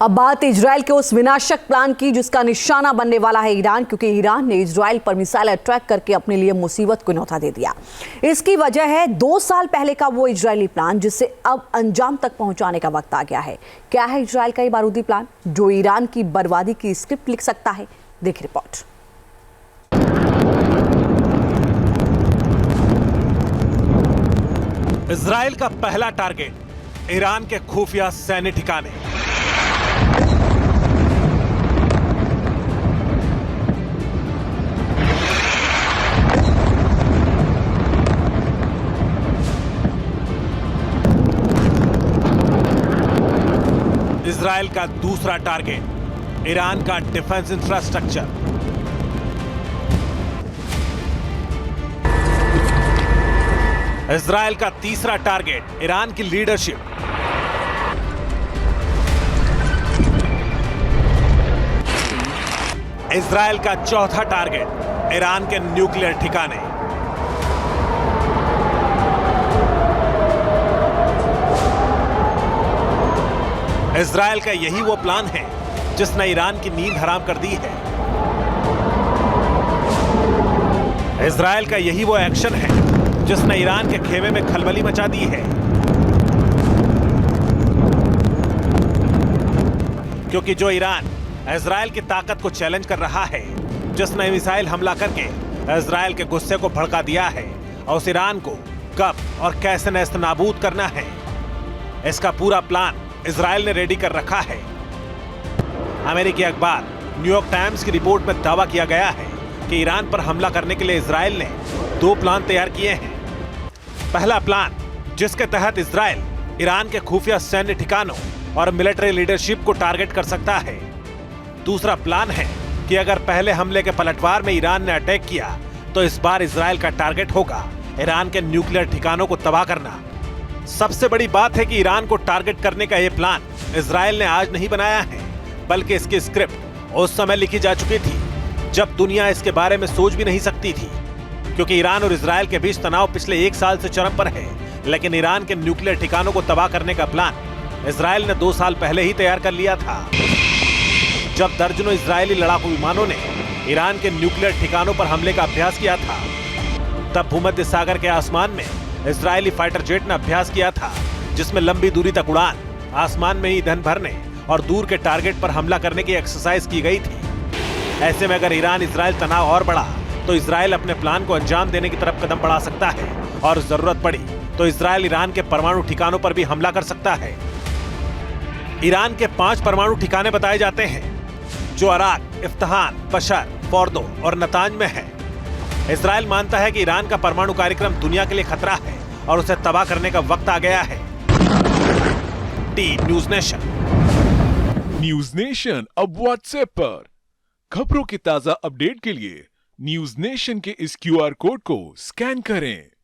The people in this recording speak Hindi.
अब बात इजराइल के उस विनाशक प्लान की जिसका निशाना बनने वाला है ईरान, क्योंकि ईरान ने इजराइल पर मिसाइल अटैक करके अपने लिए मुसीबत को न्योता दे दिया। इसकी वजह है 2 साल पहले का वो इजरायली प्लान जिसे अब अंजाम तक पहुंचाने का वक्त आ गया है। क्या है इजराइल का ये बारूदी प्लान जो ईरान की बर्बादी की स्क्रिप्ट लिख सकता है? देखिए रिपोर्ट। इजराइल का पहला टारगेट ईरान के खुफिया सैन्य ठिकाने। इजराइल का दूसरा टारगेट ईरान का डिफेंस इंफ्रास्ट्रक्चर। इजराइल का तीसरा टारगेट ईरान की लीडरशिप। इजराइल का चौथा टारगेट ईरान के न्यूक्लियर ठिकाने। इजराइल का यही वो प्लान है जिसने ईरान की नींद हराम कर दी है। इजराइल का यही वो एक्शन है जिसने ईरान के खेमे में खलबली मचा दी है। क्योंकि जो ईरान इजराइल की ताकत को चैलेंज कर रहा है, जिसने मिसाइल हमला करके इजराइल के गुस्से को भड़का दिया है और उस ईरान को कब और कैसे नेस्त नाबूद करना है, इसका पूरा प्लान इजराइल ने रेडी कर रखा है। अमेरिकी अखबार न्यूयॉर्क टाइम्स की रिपोर्ट में दावा किया गया है कि ईरान पर हमला करने के लिए इजराइल ने 2 प्लान तैयार किए हैं। पहला प्लान, जिसके तहत इजराइल ईरान के खुफिया सैन्य ठिकानों और मिलिट्री लीडरशिप को टारगेट कर सकता है। दूसरा प्लान है कि अगर पहले हमले के पलटवार में ईरान ने अटैक किया तो इस बार इजराइल का टारगेट होगा ईरान के न्यूक्लियर ठिकानों को तबाह करना। सबसे बड़ी बात है कि ईरान को टारगेट करने का यह प्लान इजराइल ने आज नहीं बनाया है, बल्कि इसकी स्क्रिप्ट उस समय लिखी जा चुकी थी जब दुनिया इसके बारे में सोच भी नहीं सकती थी। क्योंकि ईरान और इजराइल के बीच तनाव पिछले 1 साल से चरम पर है, लेकिन ईरान के न्यूक्लियर ठिकानों को तबाह करने का प्लान इजराइल ने 2 साल पहले ही तैयार कर लिया था। जब दर्जनों इजरायली लड़ाकू विमानों ने ईरान के न्यूक्लियर ठिकानों पर हमले का अभ्यास किया था, तब भूमध्य सागर के आसमान में इजरायली फाइटर जेट ने अभ्यास किया था, जिसमें लंबी दूरी तक उड़ान, आसमान में ही ईंधन भरने और दूर के टारगेट पर हमला करने की एक्सरसाइज की गई थी। ऐसे में अगर ईरान इजराइल तनाव और बढ़ा तो इजराइल अपने प्लान को अंजाम देने की तरफ कदम बढ़ा सकता है और जरूरत पड़ी तो इजराइल ईरान के परमाणु ठिकानों पर भी हमला कर सकता है। ईरान के 5 परमाणु ठिकाने बताए जाते हैं जो अराक, इफ्तहान, बशर, फोर्दो और नतांज में है। इजराइल मानता है कि ईरान का परमाणु कार्यक्रम दुनिया के लिए खतरा है और उसे तबाह करने का वक्त आ गया है। News nation. न्यूज़ नेशन अब व्हाट्सएप पर खबरों की ताजा अपडेट के लिए न्यूज़ नेशन के इस QR कोड को स्कैन करें।